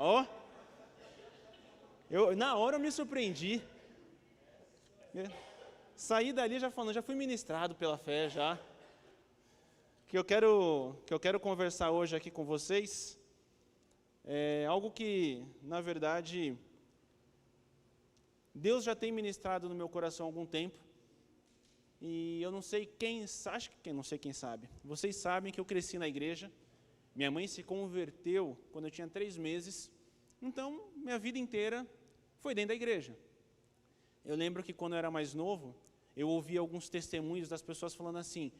Ó, na hora eu me surpreendi. Saí dali já falando, já fui ministrado pela fé já. Que eu quero conversar hoje aqui com vocês é algo que, na verdade, Deus já tem ministrado no meu coração há algum tempo. E eu não sei não sei quem sabe. Vocês sabem que eu cresci na igreja. Minha mãe se converteu quando eu tinha 3 meses. Então, minha vida inteira foi dentro da igreja. Eu lembro que quando eu era mais novo, eu ouvia alguns testemunhos das pessoas falando assim,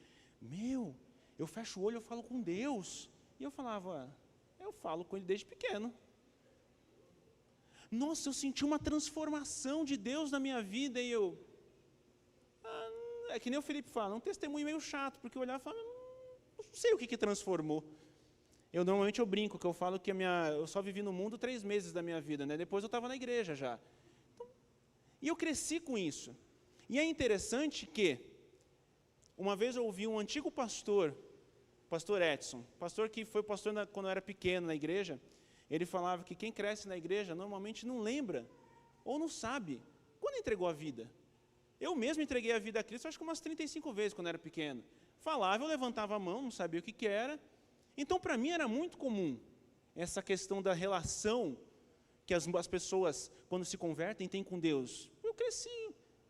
eu fecho o olho, eu falo com Deus. E eu falava, eu falo com Ele desde pequeno. Nossa, eu senti uma transformação de Deus na minha vida e é que nem o Felipe fala, um testemunho meio chato, porque eu olhava e falava, não sei o que transformou. Normalmente eu brinco, que eu falo que eu só vivi no mundo 3 meses da minha vida, né? Depois eu estava na igreja já. Então, e eu cresci com isso. E é interessante que, uma vez eu ouvi um antigo pastor Edson, pastor que foi pastor quando eu era pequeno na igreja, ele falava que quem cresce na igreja normalmente não lembra, ou não sabe, quando entregou a vida. Eu mesmo entreguei a vida a Cristo, acho que umas 35 vezes quando eu era pequeno. Falava, eu levantava a mão, não sabia o que era. Então, para mim, era muito comum essa questão da relação que as pessoas, quando se convertem, têm com Deus. Eu cresci,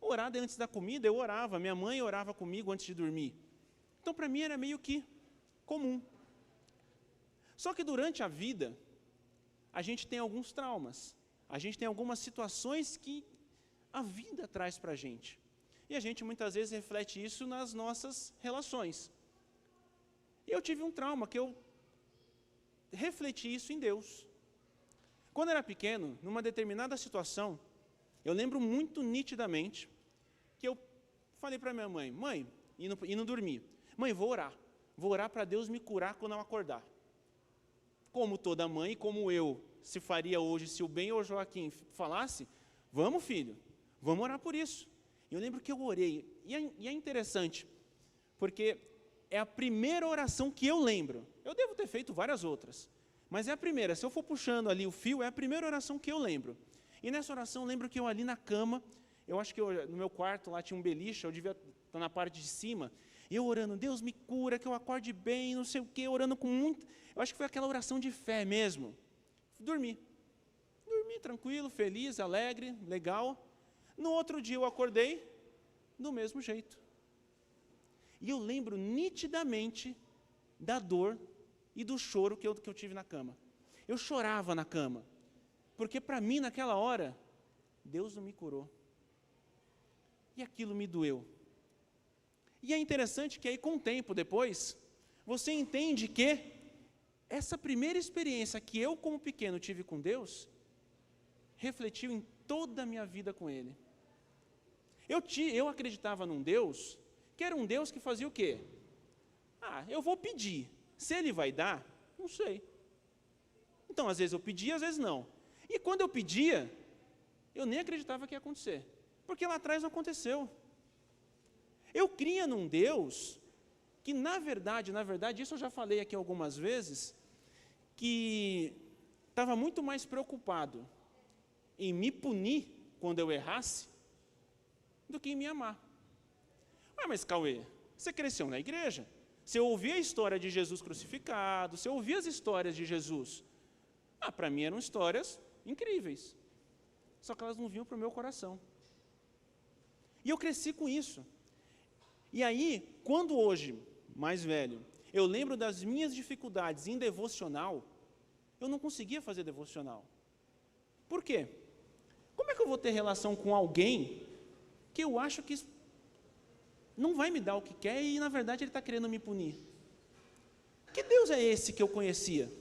orar antes da comida, eu orava, minha mãe orava comigo antes de dormir. Então, para mim, era meio que comum. Só que durante a vida, a gente tem alguns traumas, a gente tem algumas situações que a vida traz para a gente. E a gente muitas vezes reflete isso nas nossas relações. E eu tive um trauma que eu refleti isso em Deus. Quando eu era pequeno, numa determinada situação, eu lembro muito nitidamente que eu falei para minha mãe, indo dormir, mãe, vou orar para Deus me curar quando eu acordar. Como toda mãe, como eu se faria hoje, se o Ben ou o Joaquim falasse, vamos filho, vamos orar por isso. E eu lembro que eu orei, e é interessante, porque é a primeira oração que eu lembro. Eu devo ter feito várias outras, mas é a primeira. Se eu for puxando ali o fio, é a primeira oração que eu lembro. E nessa oração, eu lembro que eu ali na cama, eu acho que no meu quarto lá tinha um beliche, eu devia estar na parte de cima, e eu orando, Deus me cura, que eu acorde bem, não sei o quê, orando com muito... Eu acho que foi aquela oração de fé mesmo. Dormi tranquilo, feliz, alegre, legal. No outro dia eu acordei do mesmo jeito. E eu lembro nitidamente da dor e do choro que eu tive na cama. Eu chorava na cama, porque para mim, naquela hora, Deus não me curou. E aquilo me doeu. E é interessante que aí, com o tempo depois, você entende que essa primeira experiência que eu, como pequeno, tive com Deus, refletiu em toda a minha vida com Ele. Eu acreditava num Deus que era um Deus que fazia o quê? Eu vou pedir. Se Ele vai dar, não sei. Então, às vezes eu pedia, às vezes não. E quando eu pedia, eu nem acreditava que ia acontecer. Porque lá atrás não aconteceu. Eu cria num Deus que, na verdade, isso eu já falei aqui algumas vezes, que estava muito mais preocupado em me punir quando eu errasse, do que em me amar. Mas Cauê, você cresceu na igreja, você ouvia a história de Jesus crucificado, você ouvia as histórias de Jesus. Para mim eram histórias incríveis, só que elas não vinham para o meu coração. E eu cresci com isso. E aí, quando hoje, mais velho, eu lembro das minhas dificuldades em devocional, eu não conseguia fazer devocional. Por quê? Como é que eu vou ter relação com alguém que eu acho que não vai me dar o que quer e, na verdade, ele está querendo me punir? Que Deus é esse que eu conhecia?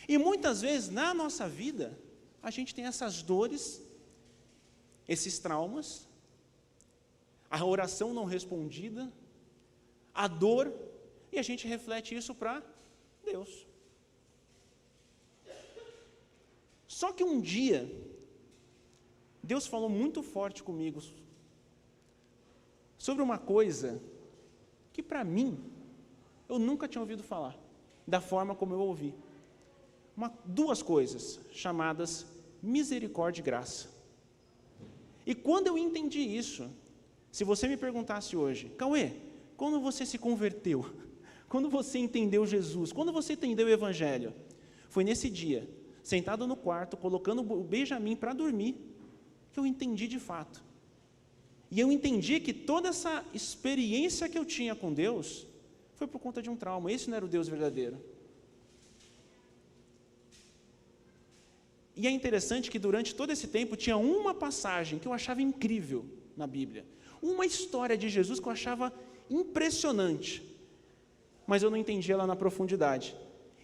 E muitas vezes, na nossa vida, a gente tem essas dores, esses traumas, a oração não respondida, a dor, e a gente reflete isso para Deus. Só que um dia, Deus falou muito forte comigo sobre uma coisa que, para mim, eu nunca tinha ouvido falar, da forma como eu ouvi. duas coisas chamadas misericórdia e graça. E quando eu entendi isso, se você me perguntasse hoje, Cauê, quando você se converteu? Quando você entendeu Jesus? Quando você entendeu o Evangelho? Foi nesse dia, sentado no quarto, colocando o Benjamin para dormir, que eu entendi de fato. E eu entendi que toda essa experiência que eu tinha com Deus foi por conta de um trauma. Esse não era o Deus verdadeiro. E é interessante que durante todo esse tempo tinha uma passagem que eu achava incrível na Bíblia. Uma história de Jesus que eu achava impressionante. Mas eu não entendia ela na profundidade.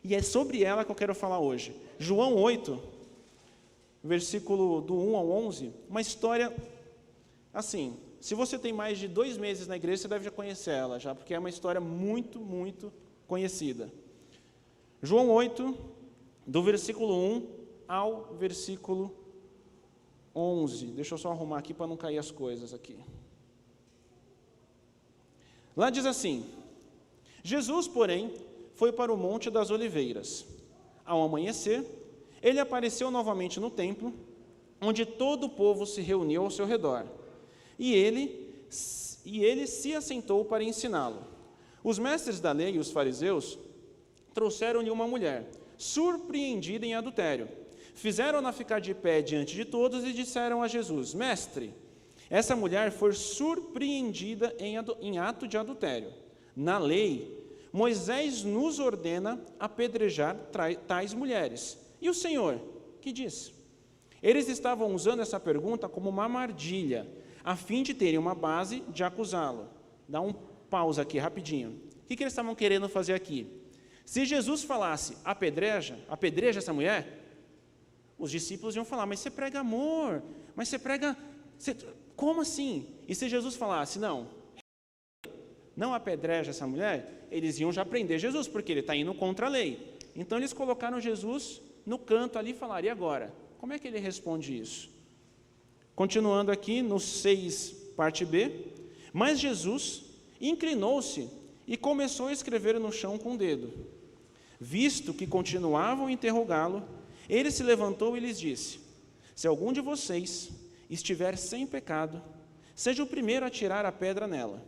E é sobre ela que eu quero falar hoje. João 8, versículo do 1 ao 11, uma história assim, se você tem mais de 2 meses na igreja, você deve já conhecer ela, já, porque é uma história muito, muito conhecida. João 8, do versículo 1 ao versículo 11. Deixa eu só arrumar aqui para não cair as coisas aqui. Lá diz assim: Jesus, porém, foi para o Monte das Oliveiras. Ao amanhecer, ele apareceu novamente no templo, onde todo o povo se reuniu ao seu redor. E ele se assentou para ensiná-lo. Os mestres da lei e os fariseus trouxeram-lhe uma mulher, surpreendida em adultério. Fizeram-na ficar de pé diante de todos e disseram a Jesus: Mestre, essa mulher foi surpreendida em ato de adultério. Na lei, Moisés nos ordena apedrejar tais mulheres. E o Senhor, que diz? Eles estavam usando essa pergunta como uma armadilha, a fim de terem uma base de acusá-lo. Dá um pausa aqui, rapidinho. O que eles estavam querendo fazer aqui? Se Jesus falasse, apedreja essa mulher, os discípulos iam falar, mas você prega amor, mas você prega... Como assim? E se Jesus falasse, não apedreja essa mulher, eles iam já prender Jesus, porque ele está indo contra a lei. Então eles colocaram Jesus no canto ali e falaram, e agora? Como é que ele responde isso? Continuando aqui no 6, parte B. Mas Jesus inclinou-se e começou a escrever no chão com o dedo. Visto que continuavam a interrogá-lo, ele se levantou e lhes disse: Se algum de vocês estiver sem pecado, seja o primeiro a tirar a pedra nela.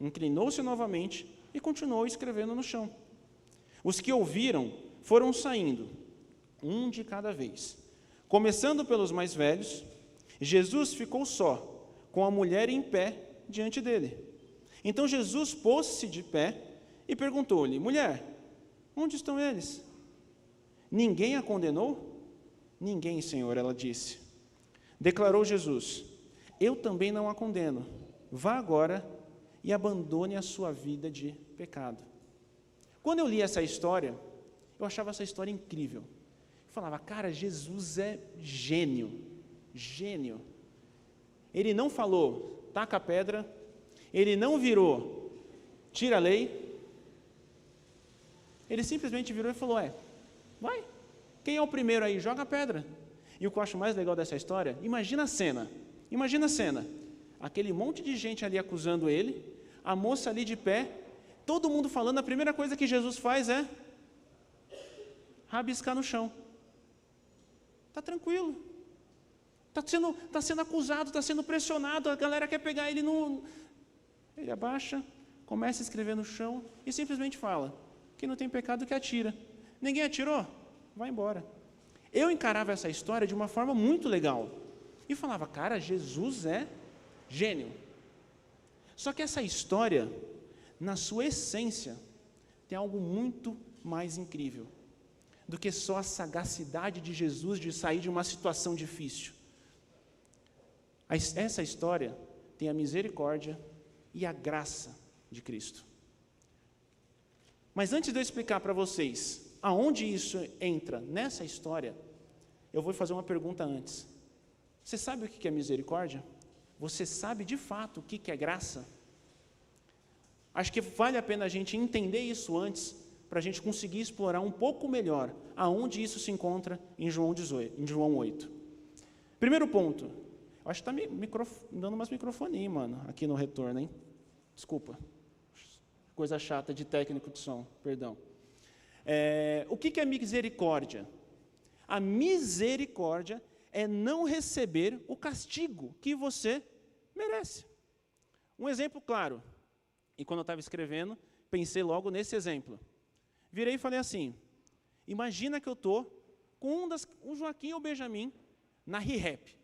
Inclinou-se novamente e continuou escrevendo no chão. Os que ouviram foram saindo, um de cada vez. Começando pelos mais velhos, Jesus ficou só, com a mulher em pé diante dele. Então Jesus pôs-se de pé e perguntou-lhe: Mulher, onde estão eles? Ninguém a condenou? Ninguém, Senhor, ela disse. Declarou Jesus: Eu também não a condeno. Vá agora e abandone a sua vida de pecado. Quando eu li essa história, eu achava essa história incrível. Eu falava, cara, Jesus é gênio. Gênio. Ele não falou, taca a pedra. Ele não virou, tira a lei. Ele simplesmente virou e falou, vai. Quem é o primeiro aí? Joga a pedra. E o que eu acho mais legal dessa história, imagina a cena. Aquele monte de gente ali acusando ele, a moça ali de pé, todo mundo falando, a primeira coisa que Jesus faz é rabiscar no chão. Está tranquilo. Está sendo acusado, está sendo pressionado, a galera quer pegar ele no... Ele abaixa, começa a escrever no chão e simplesmente fala, quem não tem pecado que atira. Ninguém atirou? Vai embora. Eu encarava essa história de uma forma muito legal. E falava, cara, Jesus é gênio. Só que essa história, na sua essência, tem algo muito mais incrível do que só a sagacidade de Jesus de sair de uma situação difícil. Essa história tem a misericórdia e a graça de Cristo. Mas antes de eu explicar para vocês aonde isso entra nessa história, eu vou fazer uma pergunta antes. Você sabe o que é misericórdia? Você sabe de fato o que é graça? Acho que vale a pena a gente entender isso antes, para a gente conseguir explorar um pouco melhor aonde isso se encontra em João 8. Primeiro ponto, eu acho que está me dando umas microfonia, mano, aqui no retorno, hein? Desculpa, coisa chata de técnico de som, perdão. O que é misericórdia? A misericórdia é não receber o castigo que você merece. Um exemplo claro, e quando eu estava escrevendo, pensei logo nesse exemplo. Virei e falei assim, imagina que eu estou com o Joaquim ou o Benjamin na ReHap.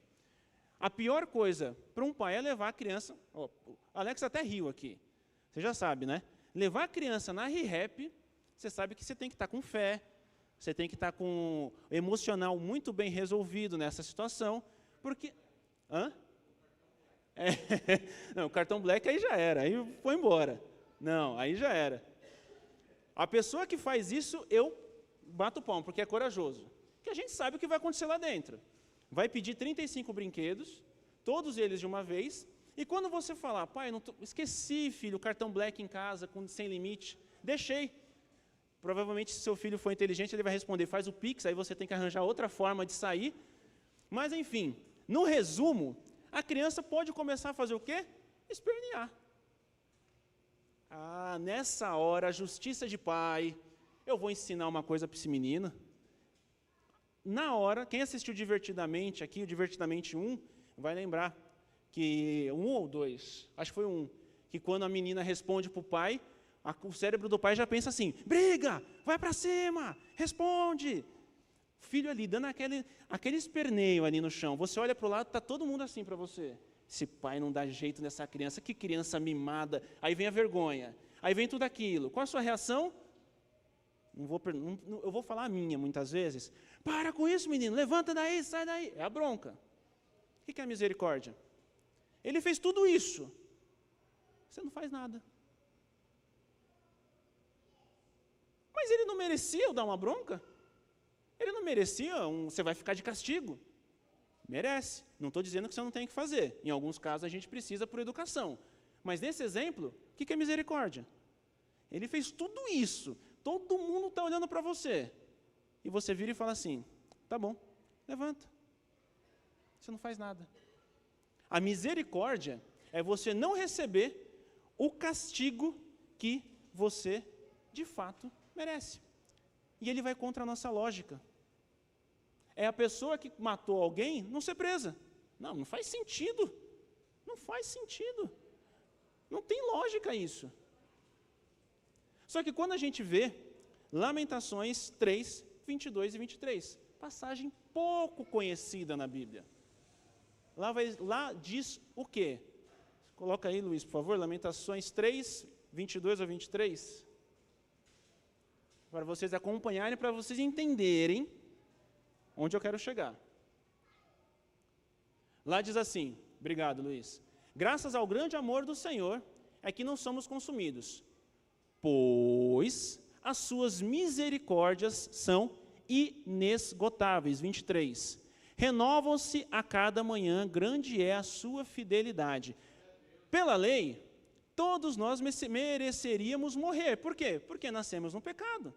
A pior coisa para um pai é levar a criança, o Alex até riu aqui, você já sabe, né? Levar a criança na ReHap, você sabe que você tem que estar com fé, você tem que estar com o emocional muito bem resolvido nessa situação, porque... Hã? Não, o cartão black aí já era, aí foi embora. Não, aí já era. A pessoa que faz isso, eu bato o palmo, porque é corajoso. Porque a gente sabe o que vai acontecer lá dentro. Vai pedir 35 brinquedos, todos eles de uma vez, e quando você falar, pai, esqueci, filho, o cartão black em casa, sem limite, deixei. Provavelmente, se seu filho for inteligente, ele vai responder, faz o Pix, aí você tem que arranjar outra forma de sair. Mas, enfim, no resumo, a criança pode começar a fazer o quê? Espernear. Ah, nessa hora, a justiça de pai, eu vou ensinar uma coisa para esse menino. Na hora, quem assistiu Divertidamente aqui, o Divertidamente 1, vai lembrar que, 1 ou 2, acho que foi 1, que quando a menina responde para o pai, o cérebro do pai já pensa assim, briga, vai para cima, responde. O filho ali, dando aquele esperneio ali no chão, você olha para o lado, está todo mundo assim para você. Esse pai não dá jeito nessa criança, que criança mimada. Aí vem a vergonha, aí vem tudo aquilo. Qual a sua reação? Eu vou falar a minha, muitas vezes. Para com isso, menino, levanta daí, sai daí. É a bronca. O que é a misericórdia? Ele fez tudo isso. Você não faz nada. Mas ele não merecia eu dar uma bronca? Ele não merecia, você vai ficar de castigo. Merece. Não estou dizendo que você não tem que fazer. Em alguns casos a gente precisa por educação. Mas nesse exemplo, o que é misericórdia? Ele fez tudo isso. Todo mundo está olhando para você. E você vira e fala assim, tá bom, levanta. Você não faz nada. A misericórdia é você não receber o castigo que você, de fato, merece. E ele vai contra a nossa lógica. É a pessoa que matou alguém não ser presa. Não faz sentido. Não faz sentido. Não tem lógica isso. Só que quando a gente vê Lamentações 3, 22 e 23, passagem pouco conhecida na Bíblia. Lá diz o quê? Coloca aí, Luiz, por favor, Lamentações 3, 22 a 23. Para vocês acompanharem, para vocês entenderem onde eu quero chegar. Lá diz assim, obrigado, Luiz. Graças ao grande amor do Senhor, é que não somos consumidos, pois as suas misericórdias são inesgotáveis. 23. Renovam-se a cada manhã, grande é a sua fidelidade. Pela lei, todos nós mereceríamos morrer. Por quê? Porque nascemos no pecado.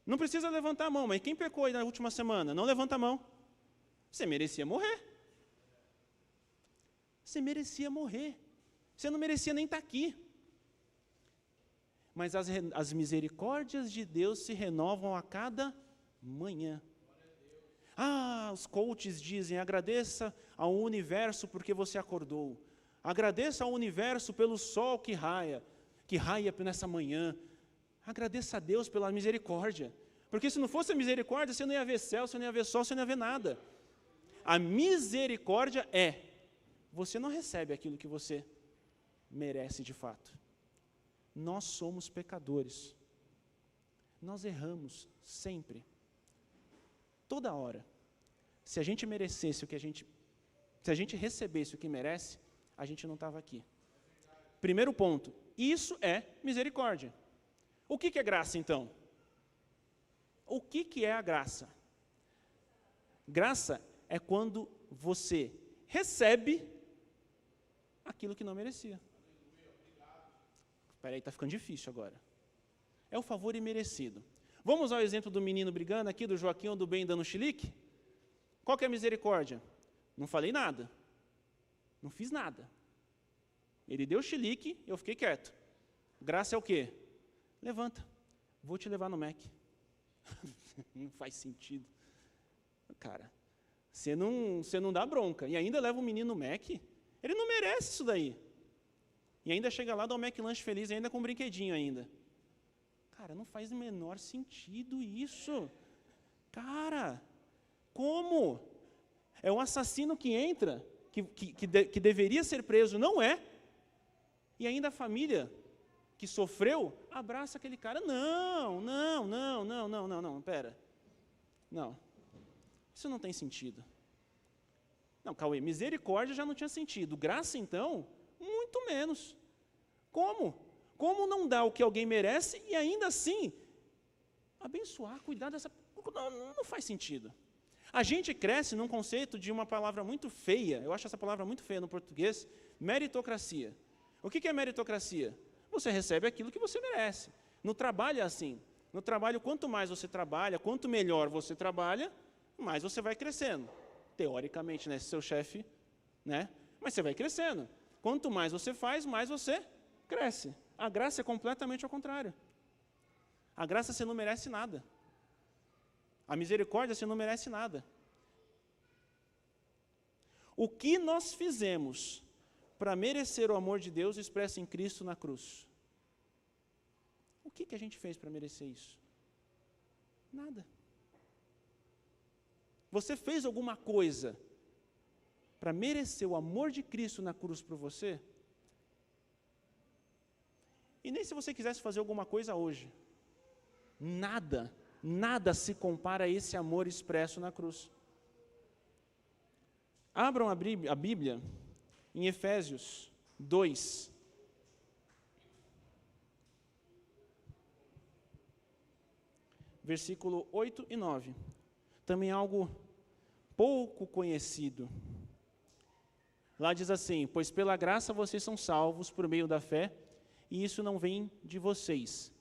Não precisa levantar a mão, mas quem pecou aí na última semana? Não levanta a mão. Você merecia morrer. Você merecia morrer. Você não merecia nem estar aqui. Mas as misericórdias de Deus se renovam a cada manhã. Os coaches dizem, agradeça ao universo porque você acordou. Agradeça ao universo pelo sol que raia nessa manhã. Agradeça a Deus pela misericórdia. Porque se não fosse a misericórdia, você não ia ver céu, você não ia ver sol, você não ia ver nada. A misericórdia você não recebe aquilo que você merece de fato. Nós somos pecadores. Nós erramos sempre. Toda hora. Se a gente merecesse se a gente recebesse o que merece, a gente não estava aqui. Primeiro ponto, isso é misericórdia. O que é graça, então? O que é a graça? Graça é quando você recebe aquilo que não merecia. Espera aí, está ficando difícil agora. É o favor imerecido. Vamos ao exemplo do menino brigando aqui, do Joaquim ou do Ben dando chilique? Qual que é a misericórdia? Não falei nada. Não fiz nada. Ele deu chilique, eu fiquei quieto. Graça é o quê? Levanta. Vou te levar no Mac. Não faz sentido. Cara, você não dá bronca. E ainda leva o menino Mac, ele não merece isso daí. E ainda chega lá, dá um McLanche feliz, ainda com um brinquedinho ainda. Cara, não faz o menor sentido isso. Cara, como? É um assassino que entra, que deveria ser preso, não é? E ainda a família que sofreu, abraça aquele cara. Não, pera. Não, isso não tem sentido. Não, Cauê, misericórdia já não tinha sentido. Graça, então, muito menos. Como? Como não dar o que alguém merece e ainda assim abençoar, cuidar dessa... Não faz sentido. A gente cresce num conceito de uma palavra muito feia, eu acho essa palavra muito feia no português, meritocracia. O que é meritocracia? Você recebe aquilo que você merece. No trabalho é assim. No trabalho, quanto mais você trabalha, quanto melhor você trabalha, mais você vai crescendo. Teoricamente, né, seu chefe, né? Mas você vai crescendo. Quanto mais você faz, mais você cresce. A graça é completamente ao contrário. A graça você não merece nada. A misericórdia você não merece nada. O que nós fizemos para merecer o amor de Deus expresso em Cristo na cruz? O que a gente fez para merecer isso? Nada. Você fez alguma coisa para merecer o amor de Cristo na cruz por você? E nem se você quisesse fazer alguma coisa hoje. Nada se compara a esse amor expresso na cruz. Abram a Bíblia em Efésios 2. Versículo 8 e 9. Também algo pouco conhecido. Lá diz assim: pois pela graça vocês são salvos por meio da fé, e isso não vem de vocês,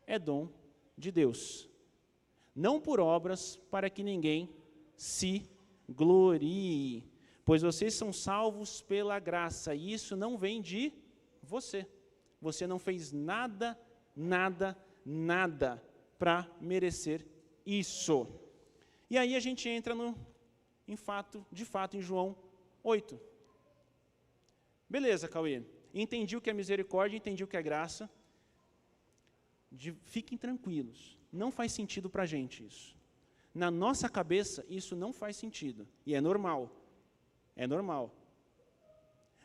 é dom de Deus. Não por obras, para que ninguém se glorie. Pois vocês são salvos pela graça, e isso não vem de você. Você não fez nada para merecer isso. E aí a gente entra de fato em João 8. Beleza, Cauê. Entendi o que é misericórdia, entendi o que é graça. Fiquem tranquilos. Não faz sentido para a gente isso. Na nossa cabeça, isso não faz sentido. E é normal. É normal.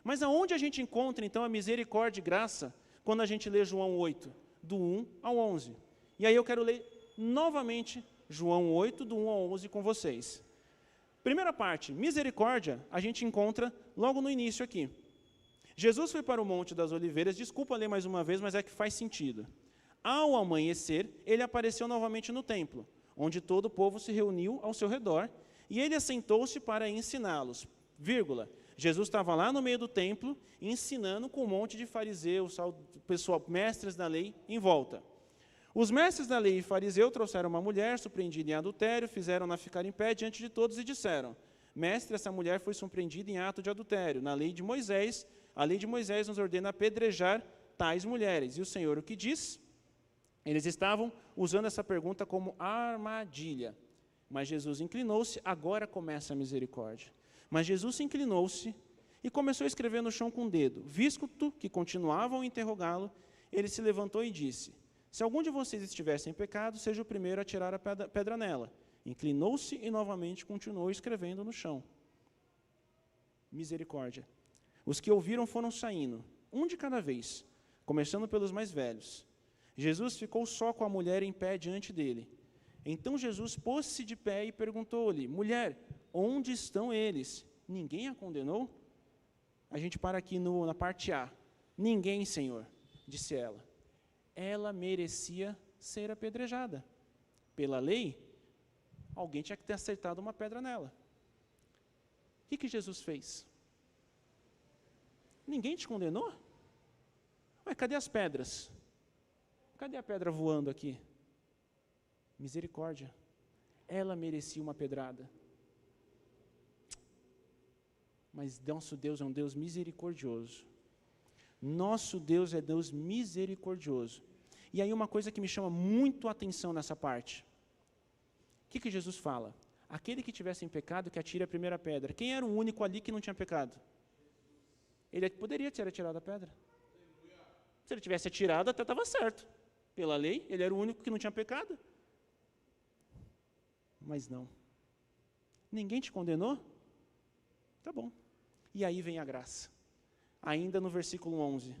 Mas aonde a gente encontra, então, a misericórdia e graça, quando a gente lê João 8, do 1 ao 11? E aí eu quero ler novamente João 8, do 1 ao 11 com vocês. Primeira parte, misericórdia, a gente encontra logo no início aqui. Jesus foi para o Monte das Oliveiras, desculpa ler mais uma vez, mas é que faz sentido. Ao amanhecer, ele apareceu novamente no templo, onde todo o povo se reuniu ao seu redor, e ele assentou-se para ensiná-los. Jesus estava lá no meio do templo, ensinando com um monte de fariseus, pessoal, mestres da lei, em volta. Os mestres da lei e fariseu trouxeram uma mulher surpreendida em adultério, fizeram-na ficar em pé diante de todos e disseram: mestre, essa mulher foi surpreendida em ato de adultério. Na lei de Moisés, a lei de Moisés nos ordena apedrejar tais mulheres. E o Senhor o que diz? Eles estavam usando essa pergunta como armadilha. Mas Jesus inclinou-se, agora começa a misericórdia. Mas Jesus se inclinou-se e começou a escrever no chão com o dedo. Visto que continuavam a interrogá-lo, ele se levantou e disse: se algum de vocês estivesse em pecado, seja o primeiro a tirar a pedra nela. Inclinou-se e novamente continuou escrevendo no chão. Misericórdia. Os que ouviram foram saindo, um de cada vez, começando pelos mais velhos. Jesus ficou só com a mulher em pé diante dele. Então Jesus pôs-se de pé e perguntou-lhe: mulher, onde estão eles? Ninguém a condenou? A gente para aqui na parte A. Ninguém, Senhor, disse ela. Ela merecia ser apedrejada. Pela lei, alguém tinha que ter acertado uma pedra nela. O que Jesus fez? Ninguém te condenou? Ué, cadê as pedras? Cadê a pedra voando aqui? Misericórdia. Ela merecia uma pedrada. Mas nosso Deus é um Deus misericordioso. Nosso Deus é Deus misericordioso. E aí uma coisa que me chama muito a atenção nessa parte. O que Jesus fala? Aquele que tivesse em pecado, que atire a primeira pedra. Quem era o único ali que não tinha pecado? Ele poderia ter atirado a pedra. Se ele tivesse atirado, até estava certo. Pela lei, ele era o único que não tinha pecado. Mas não. Ninguém te condenou? Tá bom. E aí vem a graça. Ainda no versículo 11.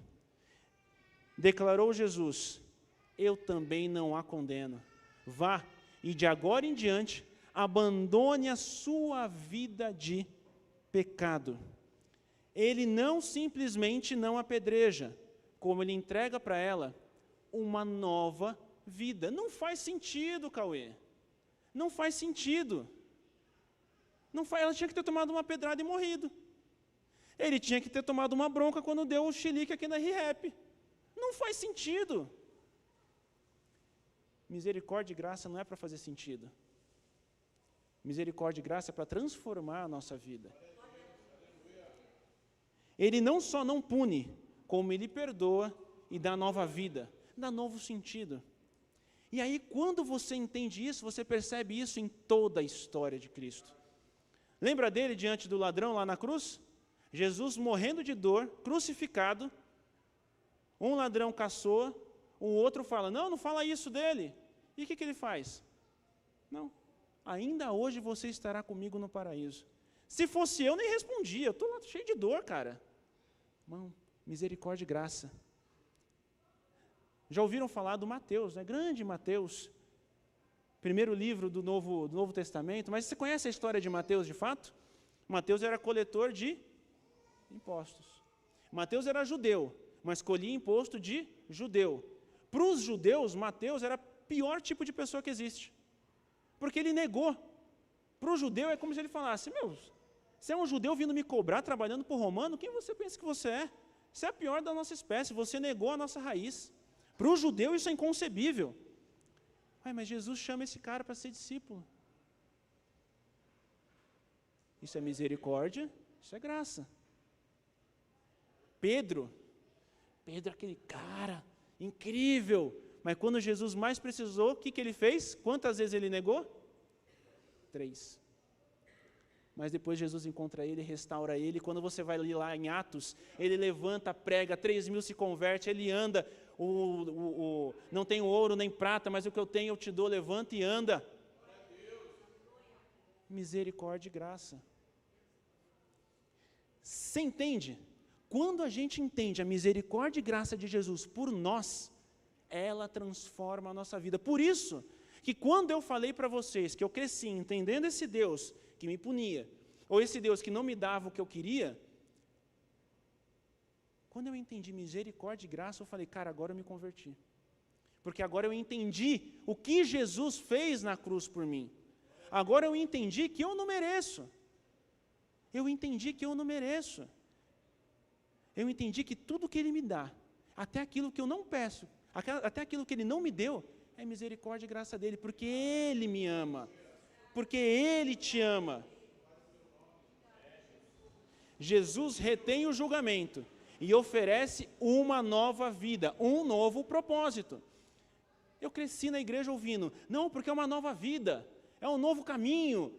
Declarou Jesus: eu também não a condeno. Vá, e de agora em diante, abandone a sua vida de pecado. Ele não simplesmente não apedreja, como ele entrega para ela uma nova vida. Não faz sentido, Cauê. Não faz sentido. Ela tinha que ter tomado uma pedrada e morrido. Ele tinha que ter tomado uma bronca quando deu o chilique aqui na ReHap. Não faz sentido. Misericórdia e graça não é para fazer sentido. Misericórdia e graça é para transformar a nossa vida. Ele não só não pune, como ele perdoa e dá nova vida, dá novo sentido. E aí, quando você entende isso, você percebe isso em toda a história de Cristo. Lembra dele diante do ladrão lá na cruz? Jesus morrendo de dor, crucificado. Um ladrão caçoa, o outro fala, não fala isso dele. E o que ele faz? Não, ainda hoje você estará comigo no paraíso. Se fosse eu, nem respondia, eu estou lá cheio de dor, cara. Irmão, misericórdia e graça. Já ouviram falar do Mateus, né? Grande Mateus, primeiro livro do Novo Testamento, mas você conhece a história de Mateus de fato? Mateus era coletor de impostos. Mateus era judeu, mas colhia imposto de judeu. Para os judeus, Mateus era o pior tipo de pessoa que existe, porque ele negou. Para o judeu é como se ele falasse, você é um judeu vindo me cobrar, trabalhando para o romano, quem você pensa que você é? Você é a pior da nossa espécie, você negou a nossa raiz. Para o judeu isso é inconcebível. Mas Jesus chama esse cara para ser discípulo. Isso é misericórdia, isso é graça. Pedro é aquele cara incrível, mas quando Jesus mais precisou, o que ele fez? Quantas vezes ele negou? 3. Mas depois Jesus encontra ele, restaura ele. Quando você vai lá em Atos, ele levanta, prega, 3.000 se converte, ele anda. Não tenho ouro nem prata, mas o que eu tenho eu te dou, levanta e anda. Misericórdia e graça. Você entende? Quando a gente entende a misericórdia e graça de Jesus por nós, ela transforma a nossa vida. Por isso, que quando eu falei para vocês que eu cresci entendendo esse Deus que me punia, ou esse Deus que não me dava o que eu queria, quando eu entendi misericórdia e graça, eu falei, cara, agora eu me converti. Porque agora eu entendi o que Jesus fez na cruz por mim. Agora eu entendi que eu não mereço. Eu entendi que eu não mereço. Eu entendi que tudo que Ele me dá, até aquilo que eu não peço, até aquilo que Ele não me deu, é misericórdia e graça dEle, porque Ele me ama. Porque Ele te ama. Jesus retém o julgamento e oferece uma nova vida, um novo propósito. Eu cresci na igreja ouvindo, não, porque é uma nova vida, é um novo caminho.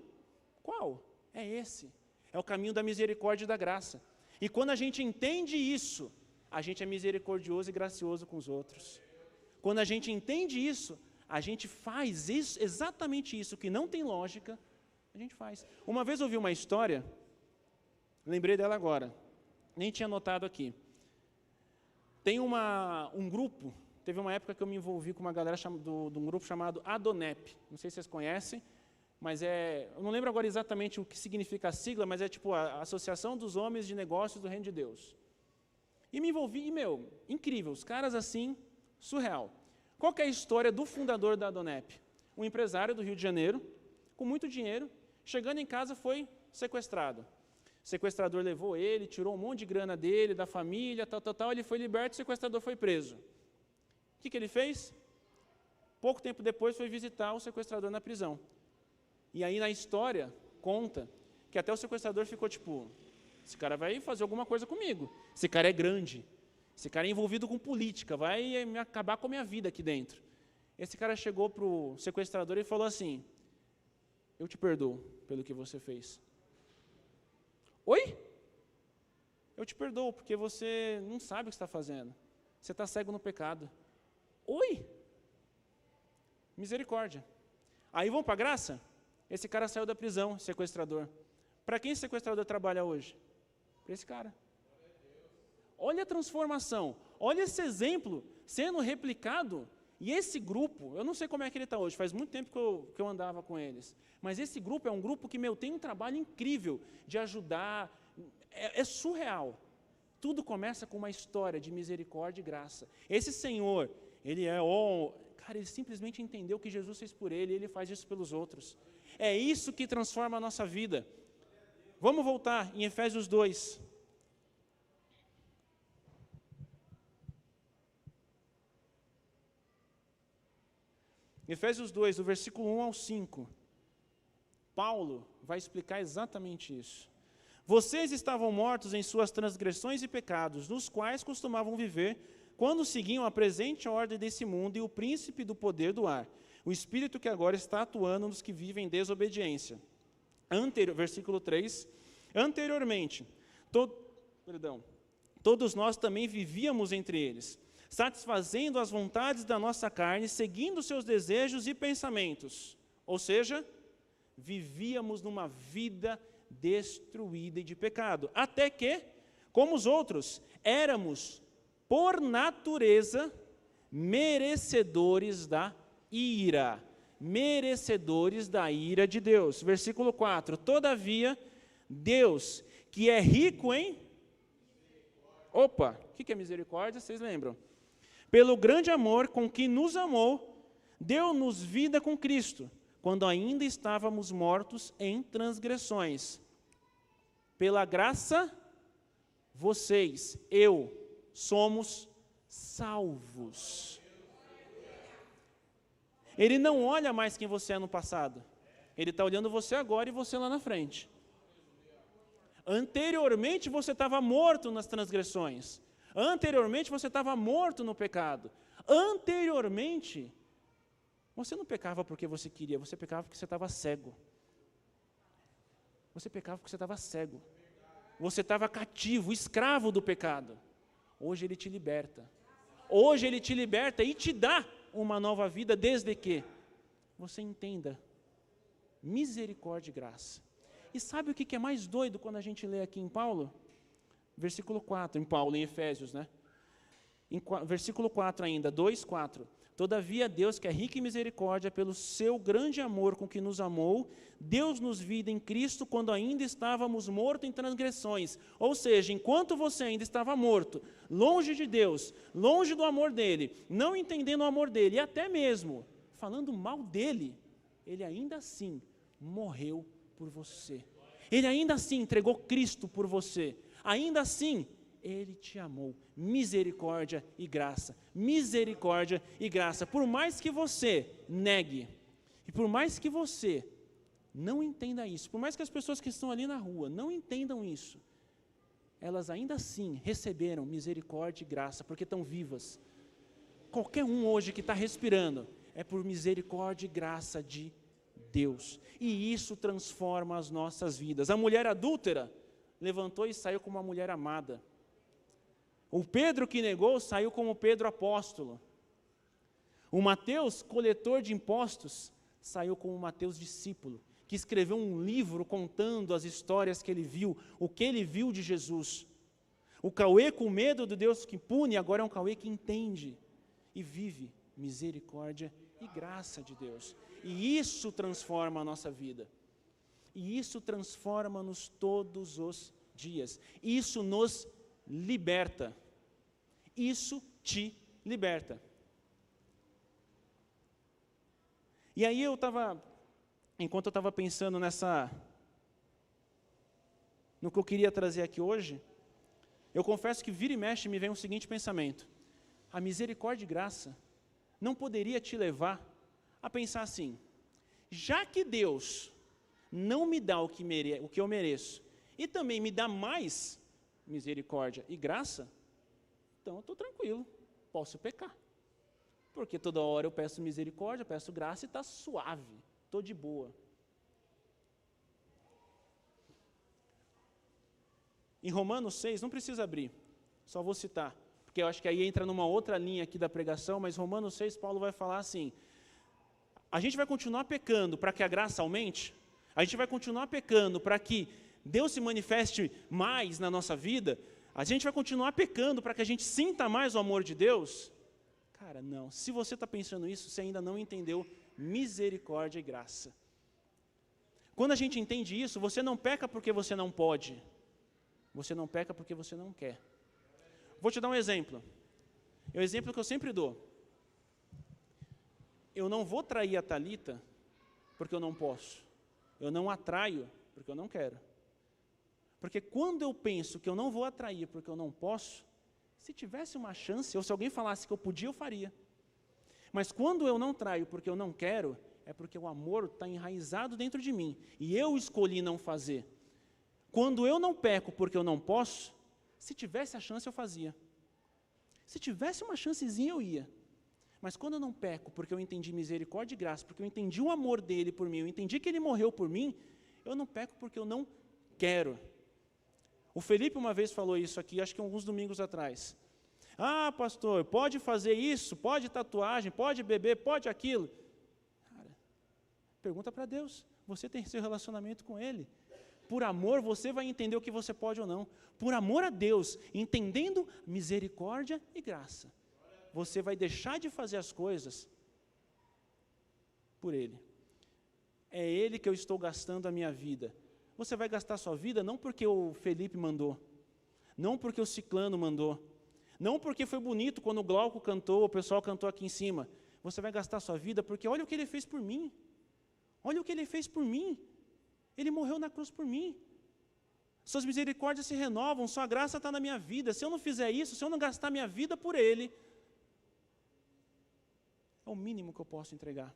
Qual? É esse. É o caminho da misericórdia e da graça. E quando a gente entende isso, a gente é misericordioso e gracioso com os outros. Quando a gente entende isso, a gente faz isso, exatamente isso, que não tem lógica, a gente faz. Uma vez eu ouvi uma história, lembrei dela agora, nem tinha notado aqui. Tem um grupo, teve uma época que eu me envolvi com uma galera de um grupo chamado Adonep, não sei se vocês conhecem, mas eu não lembro agora exatamente o que significa a sigla, mas é tipo a Associação dos Homens de Negócios do Reino de Deus. E me envolvi, e incrível, os caras assim, surreal. Qual que é a história do fundador da Adonep? Um empresário do Rio de Janeiro, com muito dinheiro, chegando em casa foi sequestrado. O sequestrador levou ele, tirou um monte de grana dele, da família, tal, ele foi liberto, o sequestrador foi preso. O que ele fez? Pouco tempo depois foi visitar o sequestrador na prisão. E aí na história conta que até o sequestrador ficou tipo, esse cara vai fazer alguma coisa comigo, esse cara é grande, esse cara é envolvido com política, vai me acabar com a minha vida aqui dentro. Esse cara chegou para o sequestrador e falou assim, eu te perdoo pelo que você fez. Oi? Eu te perdoo porque você não sabe o que está fazendo. Você está cego no pecado. Oi? Misericórdia. Aí vamos para a graça? Esse cara saiu da prisão, sequestrador. Para quem esse sequestrador trabalha hoje? Para esse cara. Olha a transformação. Olha esse exemplo sendo replicado. E esse grupo, eu não sei como é que ele está hoje, faz muito tempo que eu andava com eles. Mas esse grupo é um grupo que, tem um trabalho incrível de ajudar. É surreal. Tudo começa com uma história de misericórdia e graça. Esse Senhor, ele cara, ele simplesmente entendeu o que Jesus fez por ele, e ele faz isso pelos outros. É isso que transforma a nossa vida. Vamos voltar em Efésios 2. Efésios 2, do versículo 1 ao 5. Paulo vai explicar exatamente isso. Vocês estavam mortos em suas transgressões e pecados, nos quais costumavam viver, quando seguiam a presente ordem desse mundo e o príncipe do poder do ar, o espírito que agora está atuando nos que vivem em desobediência. Versículo 3. Anteriormente, todos nós também vivíamos entre eles, satisfazendo as vontades da nossa carne, seguindo seus desejos e pensamentos. Ou seja, vivíamos numa vida destruída e de pecado. Até que, como os outros, éramos, por natureza, merecedores da ira. Merecedores da ira de Deus. Versículo 4. Todavia, Deus, que é rico em... Opa, o que é misericórdia? Vocês lembram? Pelo grande amor com que nos amou, deu-nos vida com Cristo, quando ainda estávamos mortos em transgressões. Pela graça, vocês, somos salvos. Ele não olha mais quem você é no passado. Ele está olhando você agora e você lá na frente. Anteriormente você estava morto nas transgressões. Anteriormente você estava morto no pecado. Anteriormente, você não pecava porque você queria, você pecava porque você estava cego. Você pecava porque você estava cego. Você estava cativo, escravo do pecado. Hoje Ele te liberta. Hoje Ele te liberta e te dá uma nova vida, desde que você entenda misericórdia e graça. E sabe o que é mais doido quando a gente lê aqui em Paulo? Versículo 4, em Efésios, né? Versículo 4 ainda, 2:4. Todavia Deus, que é rico em misericórdia, pelo seu grande amor com que nos amou, deu-nos vida em Cristo quando ainda estávamos mortos em transgressões. Ou seja, enquanto você ainda estava morto, longe de Deus, longe do amor dele, não entendendo o amor dele, e até mesmo falando mal dele, ele ainda assim morreu por você. Ele ainda assim entregou Cristo por você. Ainda assim, Ele te amou. Misericórdia e graça. Misericórdia e graça. Por mais que você negue, e por mais que você não entenda isso, por mais que as pessoas que estão ali na rua não entendam isso, elas ainda assim receberam misericórdia e graça, porque estão vivas. Qualquer um hoje que está respirando, é por misericórdia e graça de Deus. E isso transforma as nossas vidas. A mulher adúltera levantou e saiu como uma mulher amada. O Pedro que negou saiu como Pedro apóstolo. O Mateus, coletor de impostos, saiu como Mateus discípulo, que escreveu um livro contando as histórias que ele viu, o que ele viu de Jesus. O Cauê com medo do Deus que pune, agora é um Cauê que entende e vive misericórdia e graça de Deus. E isso transforma a nossa vida. E isso transforma-nos todos os dias. Isso nos liberta. Isso te liberta. E aí enquanto eu estava pensando no que eu queria trazer aqui hoje, eu confesso que vira e mexe me vem o seguinte pensamento: a misericórdia e graça não poderia te levar a pensar assim: já que Deus não me dá o que eu mereço, e também me dá mais misericórdia e graça, então eu estou tranquilo, posso pecar. Porque toda hora eu peço misericórdia, eu peço graça e está suave, estou de boa. Em Romanos 6, não precisa abrir, só vou citar, porque eu acho que aí entra numa outra linha aqui da pregação, mas Romanos 6, Paulo vai falar assim, a gente vai continuar pecando para que a graça aumente? A gente vai continuar pecando para que Deus se manifeste mais na nossa vida? A gente vai continuar pecando para que a gente sinta mais o amor de Deus? Cara, não. Se você está pensando isso, você ainda não entendeu misericórdia e graça. Quando a gente entende isso, você não peca porque você não pode. Você não peca porque você não quer. Vou te dar um exemplo. É o exemplo que eu sempre dou. Eu não vou trair a Thalita porque eu não posso. Eu não atraio porque eu não quero. Porque quando eu penso que eu não vou atrair porque eu não posso, se tivesse uma chance, ou se alguém falasse que eu podia, eu faria. Mas quando eu não traio porque eu não quero, é porque o amor está enraizado dentro de mim. E eu escolhi não fazer. Quando eu não peco porque eu não posso, se tivesse a chance, eu fazia. Se tivesse uma chancezinha, eu ia. Mas quando eu não peco porque eu entendi misericórdia e graça, porque eu entendi o amor dele por mim, eu entendi que ele morreu por mim, eu não peco porque eu não quero. O Felipe uma vez falou isso aqui, acho que alguns domingos atrás. Ah, pastor, pode fazer isso, pode tatuagem, pode beber, pode aquilo. Cara, pergunta para Deus, você tem seu relacionamento com Ele. Por amor, você vai entender o que você pode ou não. Por amor a Deus, entendendo misericórdia e graça, você vai deixar de fazer as coisas por Ele. É Ele que eu estou gastando a minha vida. Você vai gastar a sua vida não porque o Felipe mandou, não porque o ciclano mandou, não porque foi bonito quando o Glauco cantou, o pessoal cantou aqui em cima. Você vai gastar a sua vida porque olha o que Ele fez por mim. Olha o que Ele fez por mim. Ele morreu na cruz por mim. Suas misericórdias se renovam, sua graça está na minha vida. Se eu não fizer isso, se eu não gastar minha vida por Ele, é o mínimo que eu posso entregar.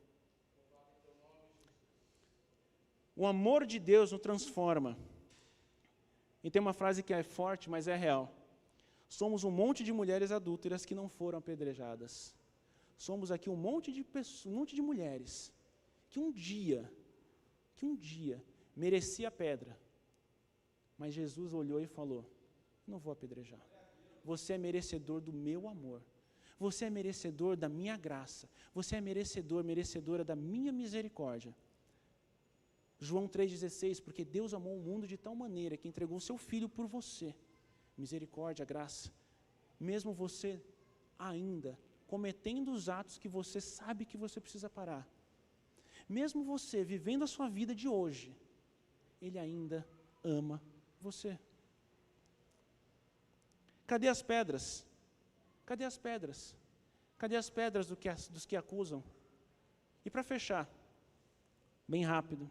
O amor de Deus nos transforma. E tem uma frase que é forte, mas é real. Somos um monte de mulheres adúlteras que não foram apedrejadas. Somos aqui um monte de pessoas, um monte de mulheres que um dia merecia a pedra. Mas Jesus olhou e falou, não vou apedrejar. Você é merecedor do meu amor. Você é merecedor da minha graça. Você é merecedora da minha misericórdia. João 3,16, porque Deus amou o mundo de tal maneira que entregou o seu Filho por você. Misericórdia, graça. Mesmo você ainda cometendo os atos que você sabe que você precisa parar. Mesmo você vivendo a sua vida de hoje, Ele ainda ama você. Cadê as pedras? Cadê as pedras? Cadê as pedras dos que acusam? E para fechar, bem rápido.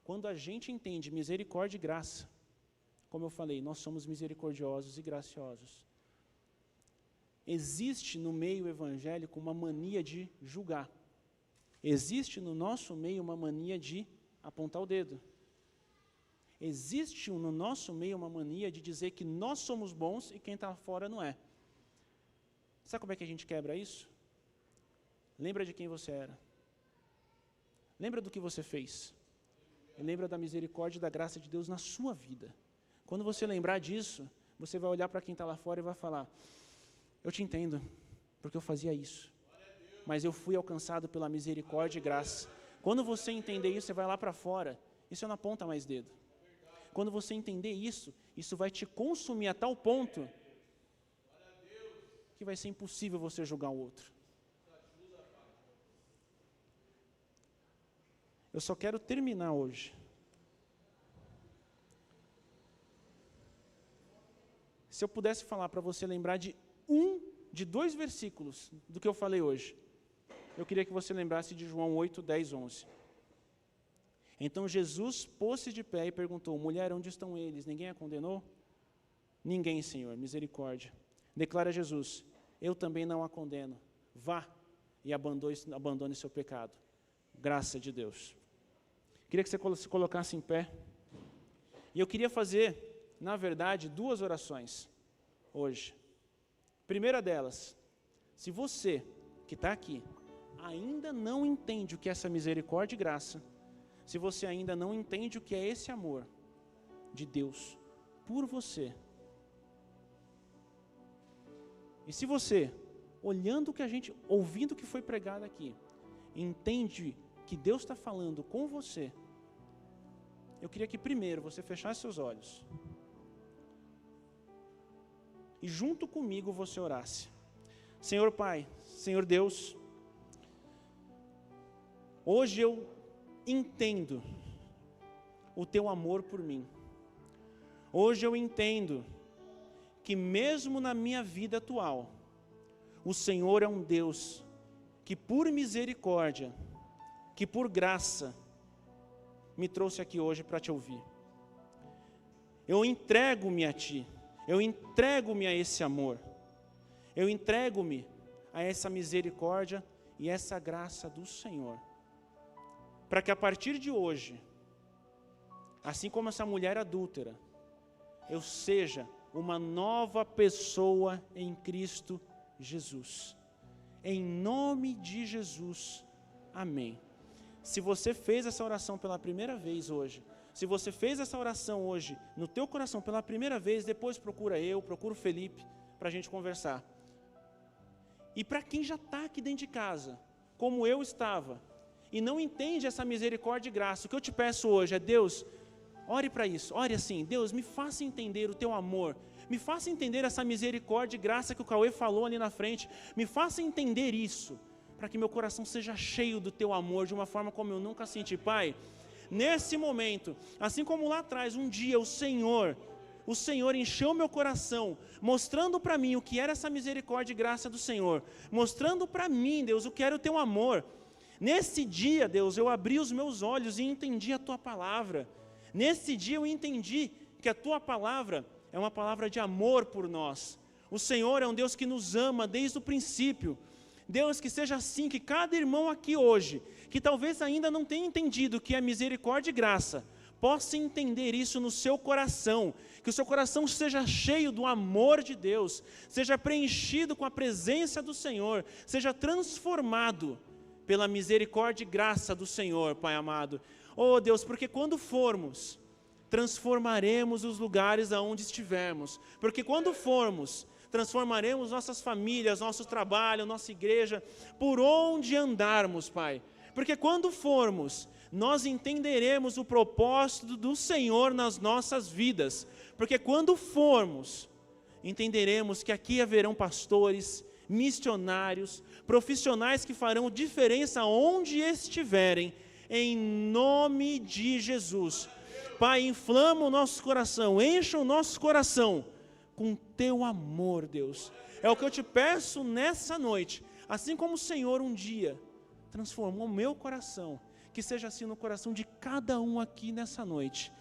Quando a gente entende misericórdia e graça, como eu falei, nós somos misericordiosos e graciosos. Existe no meio evangélico uma mania de julgar. Existe no nosso meio uma mania de apontar o dedo. Existe no nosso meio uma mania de dizer que nós somos bons e quem está fora não é. Sabe como é que a gente quebra isso? Lembra de quem você era. Lembra do que você fez. E lembra da misericórdia e da graça de Deus na sua vida. Quando você lembrar disso, você vai olhar para quem está lá fora e vai falar, eu te entendo, porque eu fazia isso. Mas eu fui alcançado pela misericórdia e graça. Quando você entender isso, você vai lá para fora, e você não aponta mais dedo. Quando você entender isso, isso vai te consumir a tal ponto que vai ser impossível você julgar o outro. Eu só quero terminar hoje. Se eu pudesse falar para você lembrar de dois versículos do que eu falei hoje, eu queria que você lembrasse de João 8, 10, 11. Então Jesus pôs-se de pé e perguntou, mulher, onde estão eles? Ninguém a condenou? Ninguém, Senhor, misericórdia. Declara Jesus, eu também não a condeno. Vá e abandone seu pecado. Graça de Deus. Queria que você se colocasse em pé. E eu queria fazer, na verdade, 2 orações hoje. Primeira delas, se você que está aqui ainda não entende o que é essa misericórdia e graça, se você ainda não entende o que é esse amor de Deus por você, e se você, ouvindo o que foi pregado aqui, entende que Deus está falando com você, eu queria que primeiro você fechasse seus olhos e junto comigo você orasse. Senhor Pai, Senhor Deus, hoje eu entendo o Teu amor por mim. Hoje eu entendo que mesmo na minha vida atual, o Senhor é um Deus que por misericórdia, que por graça, me trouxe aqui hoje para Te ouvir. Eu entrego-me a Ti, eu entrego-me a esse amor, eu entrego-me a essa misericórdia e essa graça do Senhor, para que a partir de hoje, assim como essa mulher adúltera, eu seja uma nova pessoa em Cristo Jesus. Em nome de Jesus, amém. Se você fez essa oração pela primeira vez hoje, se você fez essa oração hoje no teu coração pela primeira vez, depois procura o Felipe, para a gente conversar. E para quem já está aqui dentro de casa, como eu estava, e não entende essa misericórdia e graça, o que eu te peço hoje é, Deus, ore para isso, ore assim, Deus, me faça entender o Teu amor, me faça entender essa misericórdia e graça que o Cauê falou ali na frente, me faça entender isso, para que meu coração seja cheio do Teu amor, de uma forma como eu nunca senti. Pai, nesse momento, assim como lá atrás, um dia o Senhor encheu meu coração, mostrando para mim o que era essa misericórdia e graça do Senhor, mostrando para mim, Deus, o que era o Teu amor. Nesse dia, Deus, eu abri os meus olhos e entendi a Tua palavra. Nesse dia eu entendi que a Tua palavra é uma palavra de amor por nós. O Senhor é um Deus que nos ama desde o princípio. Deus, que seja assim, que cada irmão aqui hoje, que talvez ainda não tenha entendido o que é misericórdia e graça, possa entender isso no seu coração, que o seu coração seja cheio do amor de Deus, seja preenchido com a presença do Senhor, seja transformado pela misericórdia e graça do Senhor, Pai amado. Oh Deus, porque quando formos, transformaremos os lugares aonde estivermos, porque quando formos, transformaremos nossas famílias, nosso trabalho, nossa igreja, por onde andarmos, Pai, porque quando formos, nós entenderemos o propósito do Senhor nas nossas vidas, porque quando formos, entenderemos que aqui haverão pastores, missionários, profissionais que farão diferença onde estiverem, em nome de Jesus. Pai, inflama o nosso coração, encha o nosso coração com Teu amor, Deus. É o que eu te peço nessa noite, assim como o Senhor um dia transformou o meu coração, que seja assim no coração de cada um aqui nessa noite,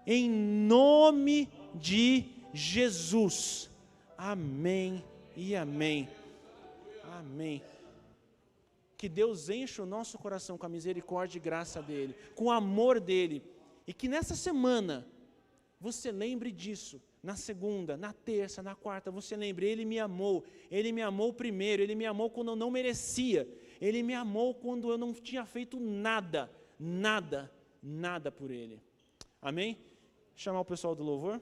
em nome de Jesus, amém e amém, amém. Que Deus enche o nosso coração com a misericórdia e graça dEle, com o amor dEle, e que nessa semana, você lembre disso, na segunda, na terça, na quarta, você lembre, Ele me amou primeiro, Ele me amou quando eu não merecia, Ele me amou quando eu não tinha feito nada por Ele. Amém? Chamar o pessoal do louvor.